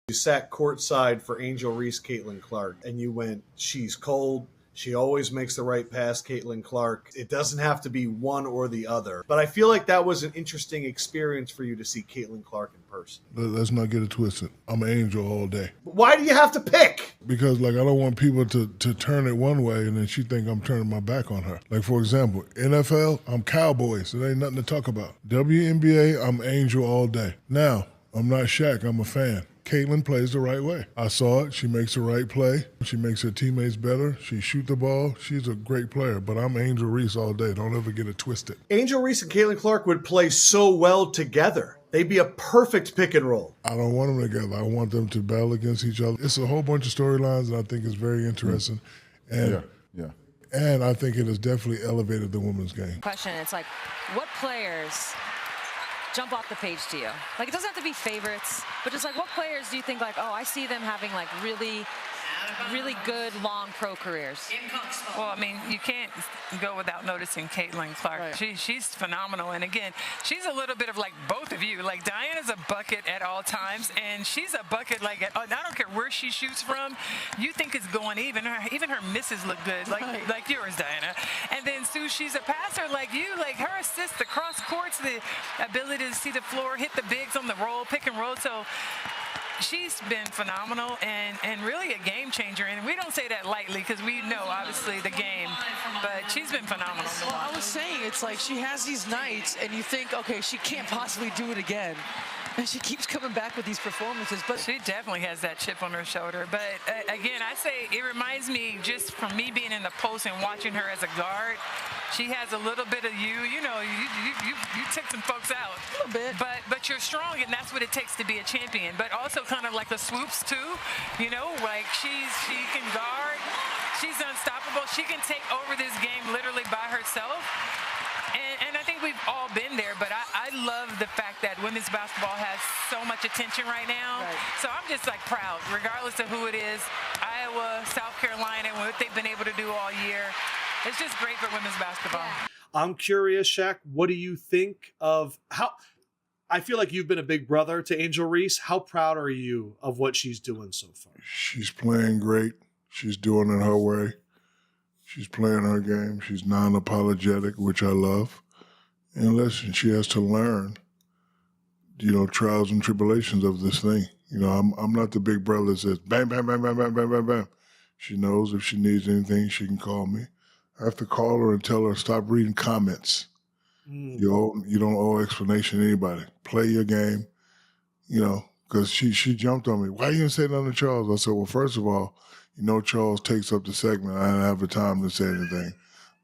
You sat courtside for Angel Reese, Caitlyn Clark, and you went, she's cold. She always makes the right pass, Caitlyn Clark. It doesn't have to be one or the other. But I feel like that was an interesting experience for you to see Caitlyn Clark in person. Let's not get it twisted. I'm an Angel all day. Why do you have to pick? Because, I don't want people to turn it one way and then she think I'm turning my back on her. For example, NFL, I'm Cowboys. There ain't nothing to talk about. WNBA, I'm Angel all day. Now, I'm not Shaq. I'm a fan. Caitlyn plays the right way. I saw it. She makes the right play. She makes her teammates better. She shoot the ball. She's a great player, but I'm Angel Reese all day. Don't ever get it twisted. Angel Reese and Caitlyn Clark would play so well together. They'd be a perfect pick and roll. I don't want them together. I want them to battle against each other. It's a whole bunch of storylines, and I think it's very interesting. And And I think it has definitely elevated the women's game. Question, it's like, what players jump off the page to you? It doesn't have to be favorites, but just what players do you think oh, I see them having really good long pro careers? Well, you can't go without noticing Caitlyn Clark. Right. She's phenomenal, and again, she's a little bit of both of you. Diana's a bucket at all times, and she's a bucket I don't care where she shoots from. You think it's going even. Even her misses look good, like yours, Diana. And then Sue, she's a passer like you. Her assists, the cross courts, the ability to see the floor, hit the bigs on the roll, pick and roll. So she's been phenomenal and really a game changer. And we don't say that lightly because we know, obviously, the game. But she's been phenomenal. Well, I was saying, it's she has these nights, and you think, okay, she can't possibly do it again. And she keeps coming back with these performances. But she definitely has that chip on her shoulder. But, again, I say it reminds me just from me being in the post and watching her as a guard. She has a little bit of you. You took some folks out. A little bit. But you're strong, and that's what it takes to be a champion. But also kind of like the swoops, too. She can guard. She's unstoppable. She can take over this game literally by herself. And I think we've all been there, but I love the fact that women's basketball has so much attention right now. Right. So I'm just proud, regardless of who it is, Iowa, South Carolina, what they've been able to do all year. It's just great for women's basketball. Yeah. I'm curious, Shaq, what do you think of how I feel like you've been a big brother to Angel Reese. How proud are you of what she's doing so far? She's playing great. She's doing it her way. She's playing her game. She's non-apologetic, which I love. And listen, she has to learn, trials and tribulations of this thing. I'm not the big brother that says, bam, bam, bam, bam, bam, bam, bam, bam. She knows if she needs anything, she can call me. I have to call her and tell her, stop reading comments. You don't owe explanation to anybody. Play your game, because she jumped on me. Why you didn't say nothing to Charles? I said, well, first of all, Charles takes up the segment. I didn't have the time to say anything.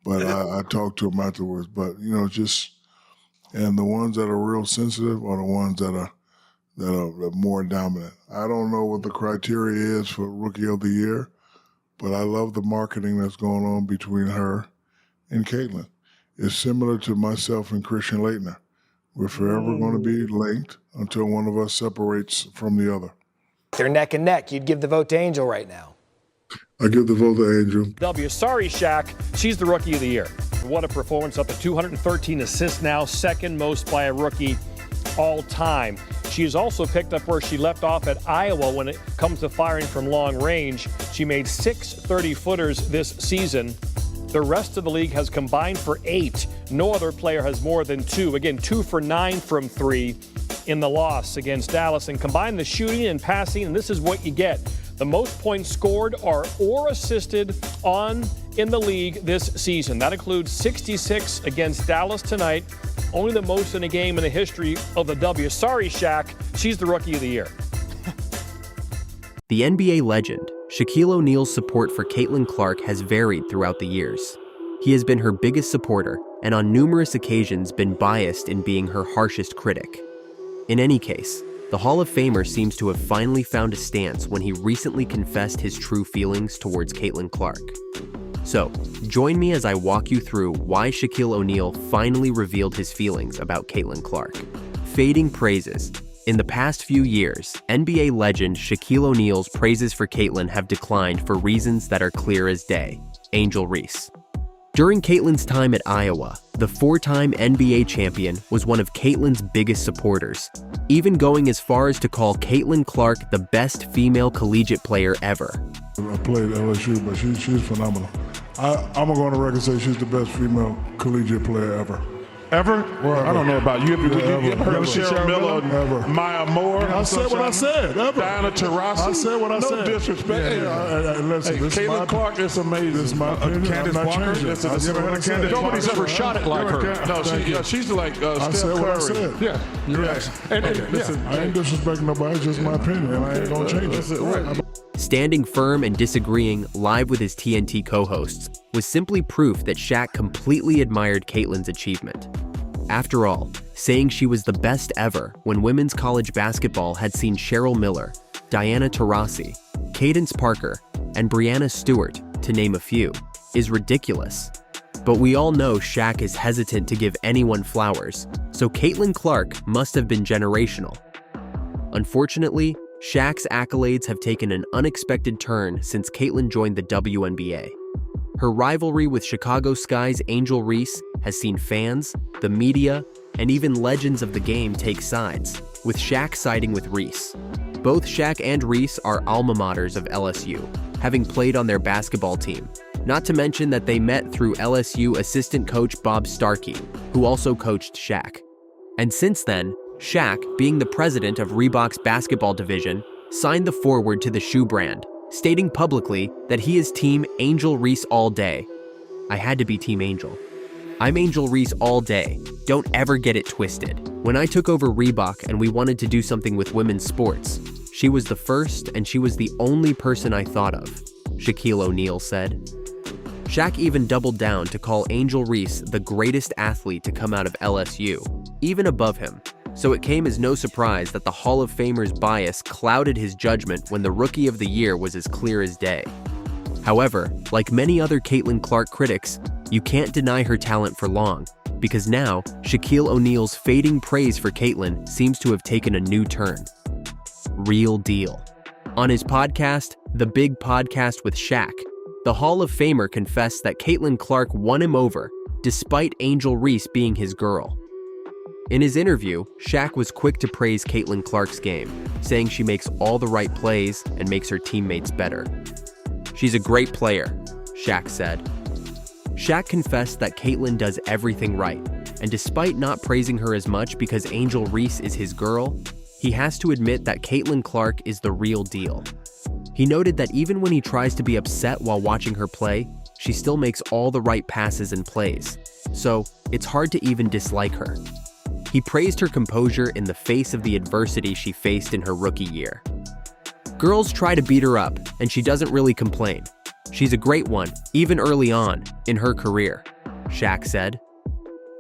But I talked to him afterwards. But, and the ones that are real sensitive are the ones that are more dominant. I don't know what the criteria is for Rookie of the Year, but I love the marketing that's going on between her and Caitlyn. It's similar to myself and Christian Laettner. We're forever going to be linked until one of us separates from the other. They're neck and neck. You'd give the vote to Angel right now. I give the vote to Angel. Sorry, Shaq. She's the Rookie of the Year. What a performance, up to 213 assists now, second most by a rookie all time. She has also picked up where she left off at Iowa when it comes to firing from long range. She made 6 30-footers this season. The rest of the league has combined for 8. No other player has more than 2. Again, 2 for 9 from 3 in the loss against Dallas. And combine the shooting and passing, and this is what you get. The most points scored or assisted in the league this season. That includes 66 against Dallas tonight, only the most in a game in the history of the W. Sorry, Shaq, she's the Rookie of the Year. The NBA legend, Shaquille O'Neal's support for Caitlyn Clark has varied throughout the years. He has been her biggest supporter and on numerous occasions been biased in being her harshest critic. In any case, the Hall of Famer seems to have finally found a stance when he recently confessed his true feelings towards Caitlyn Clark. So, join me as I walk you through why Shaquille O'Neal finally revealed his feelings about Caitlyn Clark. Fading praises. In the past few years, NBA legend Shaquille O'Neal's praises for Caitlyn have declined for reasons that are clear as day. Angel Reese. During Caitlyn's time at Iowa, the 4-time NBA champion was one of Caitlyn's biggest supporters, even going as far as to call Caitlyn Clark the best female collegiate player ever. I played at LSU, but she's phenomenal. I'm gonna go on the record and say she's the best female collegiate player ever. Ever? Well, I don't know about you. You ever heard of Cheryl Miller? Ever. Maya Moore? I said what I said. Ever. Diana Taurasi? I said what I said. No disrespect. Listen, Caitlyn Clark is amazing. This is my opinion. Candace Parker? Nobody's ever shot it like her. No, she's like Steph Curry. I said. Yeah, you're right. Listen, I ain't disrespecting nobody. It's just my opinion, and I ain't gonna change it. Right. Standing firm and disagreeing live with his TNT co-hosts was simply proof that Shaq completely admired Caitlyn's achievement. After all, saying she was the best ever when women's college basketball had seen Cheryl Miller, Diana Taurasi, Cadence Parker, and Breanna Stewart, to name a few, is ridiculous. But we all know Shaq is hesitant to give anyone flowers, so Caitlyn Clark must have been generational. Unfortunately, Shaq's accolades have taken an unexpected turn since Caitlyn joined the WNBA. Her rivalry with Chicago Sky's Angel Reese has seen fans, the media, and even legends of the game take sides, with Shaq siding with Reese. Both Shaq and Reese are alma maters of LSU, having played on their basketball team, not to mention that they met through LSU assistant coach Bob Starkey, who also coached Shaq. And since then, Shaq, being the president of Reebok's basketball division, signed the forward to the shoe brand, stating publicly that he is Team Angel Reese all day. I had to be Team Angel. I'm Angel Reese all day. Don't ever get it twisted. When I took over Reebok and we wanted to do something with women's sports, she was the first and she was the only person I thought of, Shaquille O'Neal said. Shaq even doubled down to call Angel Reese the greatest athlete to come out of LSU, even above him. So it came as no surprise that the Hall of Famer's bias clouded his judgment when the Rookie of the Year was as clear as day. However, like many other Caitlyn Clark critics, you can't deny her talent for long, because now Shaquille O'Neal's fading praise for Caitlyn seems to have taken a new turn. Real deal. On his podcast, The Big Podcast with Shaq, the Hall of Famer confessed that Caitlyn Clark won him over, despite Angel Reese being his girl. In his interview, Shaq was quick to praise Caitlyn Clark's game, saying she makes all the right plays and makes her teammates better. She's a great player, Shaq said. Shaq confessed that Caitlyn does everything right, and despite not praising her as much because Angel Reese is his girl, he has to admit that Caitlyn Clark is the real deal. He noted that even when he tries to be upset while watching her play, she still makes all the right passes and plays, so it's hard to even dislike her. He praised her composure in the face of the adversity she faced in her rookie year. Girls try to beat her up, and she doesn't really complain. She's a great one, even early on in her career, Shaq said.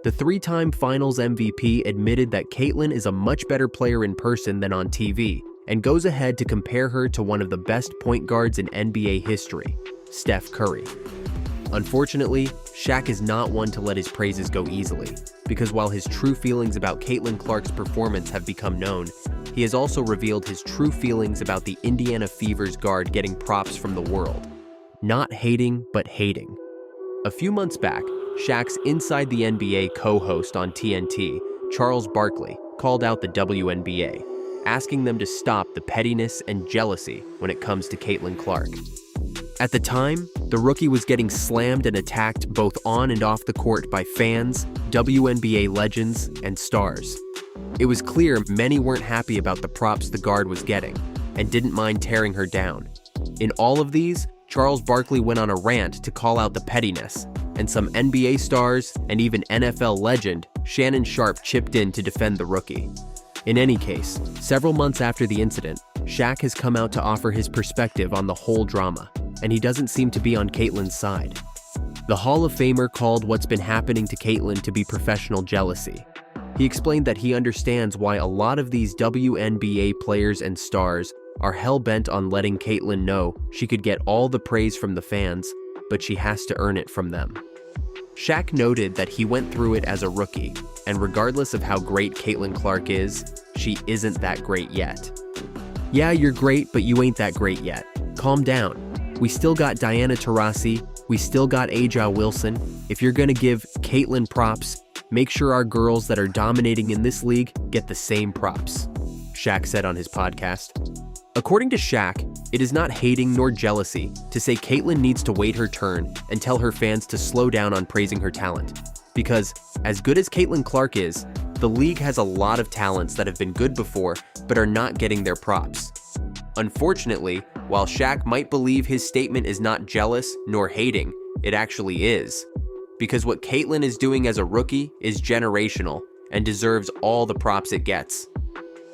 The 3-time Finals MVP admitted that Caitlyn is a much better player in person than on TV, and goes ahead to compare her to one of the best point guards in NBA history, Steph Curry. Unfortunately, Shaq is not one to let his praises go easily, because while his true feelings about Caitlyn Clark's performance have become known, he has also revealed his true feelings about the Indiana Fever's guard getting props from the world. Not hating, but hating. A few months back, Shaq's Inside the NBA co-host on TNT, Charles Barkley, called out the WNBA, asking them to stop the pettiness and jealousy when it comes to Caitlyn Clark. At the time, the rookie was getting slammed and attacked both on and off the court by fans, WNBA legends, and stars. It was clear many weren't happy about the props the guard was getting, and didn't mind tearing her down. In all of these, Charles Barkley went on a rant to call out the pettiness, and some NBA stars and even NFL legend Shannon Sharpe chipped in to defend the rookie. In any case, several months after the incident, Shaq has come out to offer his perspective on the whole drama, and he doesn't seem to be on Caitlyn's side. The Hall of Famer called what's been happening to Caitlyn to be professional jealousy. He explained that he understands why a lot of these WNBA players and stars are hell-bent on letting Caitlyn know she could get all the praise from the fans, but she has to earn it from them. Shaq noted that he went through it as a rookie, and regardless of how great Caitlyn Clark is, she isn't that great yet. Yeah, you're great, but you ain't that great yet. Calm down. We still got Diana Taurasi, We still got Angel Wilson. If you're gonna give Caitlyn props, make sure our girls that are dominating in this league get the same props," Shaq said on his podcast. According to Shaq, it is not hating nor jealousy to say Caitlyn needs to wait her turn and tell her fans to slow down on praising her talent. Because, as good as Caitlyn Clark is, the league has a lot of talents that have been good before but are not getting their props. Unfortunately, while Shaq might believe his statement is not jealous nor hating, it actually is. Because what Caitlyn is doing as a rookie is generational and deserves all the props it gets.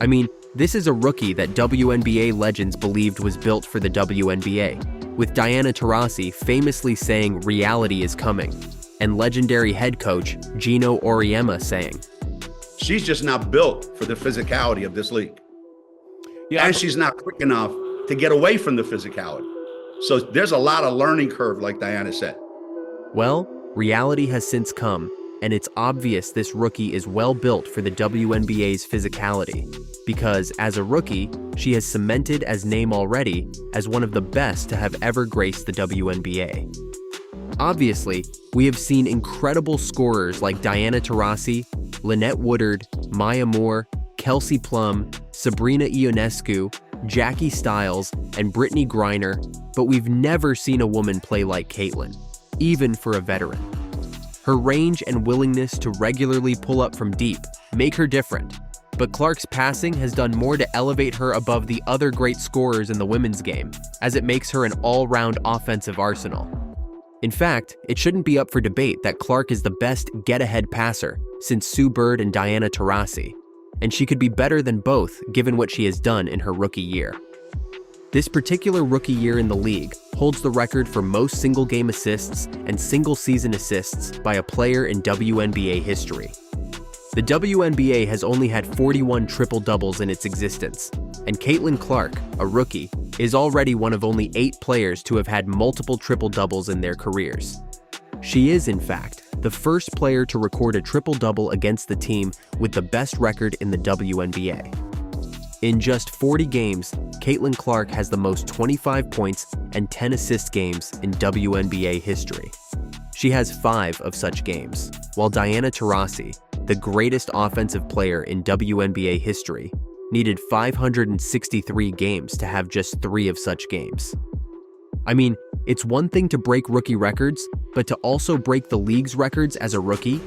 I mean, this is a rookie that WNBA legends believed was built for the WNBA, with Diana Taurasi famously saying reality is coming, and legendary head coach Gino Auriemma saying, "She's just not built for the physicality of this league." Yeah, and she's not quick enough to get away from the physicality. So there's a lot of learning curve, like Diana said. Well, reality has since come, and it's obvious this rookie is well built for the WNBA's physicality, because as a rookie, she has cemented as name already as one of the best to have ever graced the WNBA. Obviously, we have seen incredible scorers like Diana Taurasi, Lynette Woodard, Maya Moore, Kelsey Plum, Sabrina Ionescu, Jackie Stiles, and Brittany Griner, but we've never seen a woman play like Caitlyn, even for a veteran. Her range and willingness to regularly pull up from deep make her different, but Clark's passing has done more to elevate her above the other great scorers in the women's game, as it makes her an all-round offensive arsenal. In fact, it shouldn't be up for debate that Clark is the best get-ahead passer since Sue Bird and Diana Taurasi, and she could be better than both given what she has done in her rookie year. This particular rookie year in the league holds the record for most single-game assists and single-season assists by a player in WNBA history. The WNBA has only had 41 triple-doubles in its existence, and Caitlyn Clark, a rookie, is already one of only 8 players to have had multiple triple-doubles in their careers. She is, in fact, the first player to record a triple-double against the team with the best record in the WNBA. In just 40 games, Caitlyn Clark has the most 25 points and 10 assist games in WNBA history. She has 5 of such games, while Diana Taurasi, the greatest offensive player in WNBA history, needed 563 games to have just 3 of such games. I mean, it's one thing to break rookie records, but to also break the league's records as a rookie?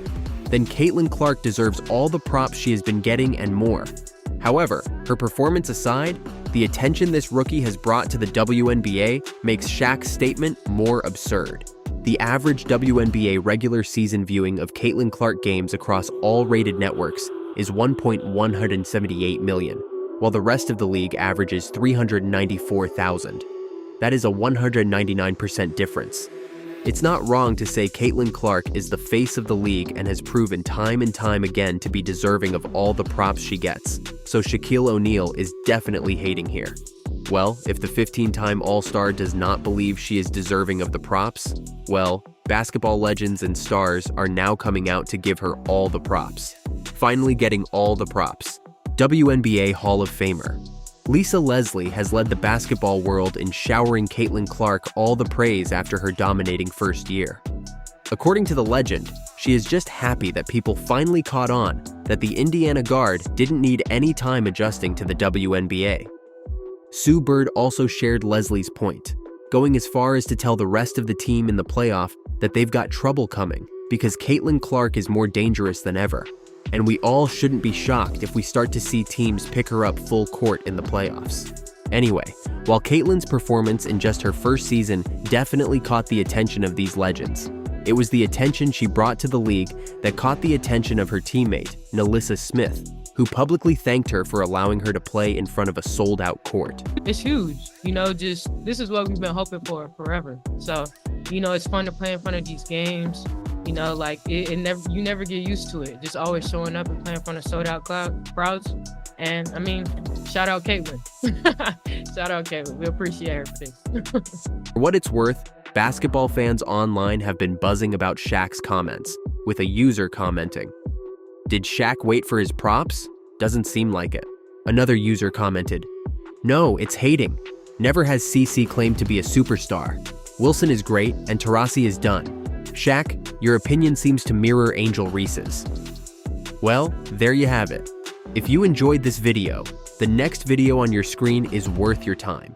Then Caitlyn Clark deserves all the props she has been getting and more. However, her performance aside, the attention this rookie has brought to the WNBA makes Shaq's statement more absurd. The average WNBA regular season viewing of Caitlyn Clark games across all rated networks is 1.178 million, while the rest of the league averages 394,000. That is a 199% difference. It's not wrong to say Caitlyn Clark is the face of the league and has proven time and time again to be deserving of all the props she gets, so Shaquille O'Neal is definitely hating here. Well, if the 15-time All-Star does not believe she is deserving of the props, well, basketball legends and stars are now coming out to give her all the props. Finally getting all the props. WNBA Hall of Famer Lisa Leslie has led the basketball world in showering Caitlyn Clark all the praise after her dominating first year. According to the legend, she is just happy that people finally caught on that the Indiana guard didn't need any time adjusting to the WNBA. Sue Bird also shared Leslie's point, going as far as to tell the rest of the team in the playoff that they've got trouble coming because Caitlyn Clark is more dangerous than ever. And we all shouldn't be shocked if we start to see teams pick her up full court in the playoffs. Anyway, while Caitlyn's performance in just her first season definitely caught the attention of these legends, it was the attention she brought to the league that caught the attention of her teammate, Nalissa Smith, who publicly thanked her for allowing her to play in front of a sold-out court. It's huge, this is what we've been hoping for forever. So, it's fun to play in front of these games. You never get used to it. Just always showing up and playing in front of sold-out crowds. And, shout out Caitlyn. Shout out Caitlyn. We appreciate her for this. For what it's worth, basketball fans online have been buzzing about Shaq's comments, with a user commenting, "Did Shaq wait for his props? Doesn't seem like it." Another user commented, "No, it's hating. Never has CC claimed to be a superstar. Wilson is great and Taurasi is done. Shaq, your opinion seems to mirror Angel Reese's. Well, there you have it. If you enjoyed this video, the next video on your screen is worth your time.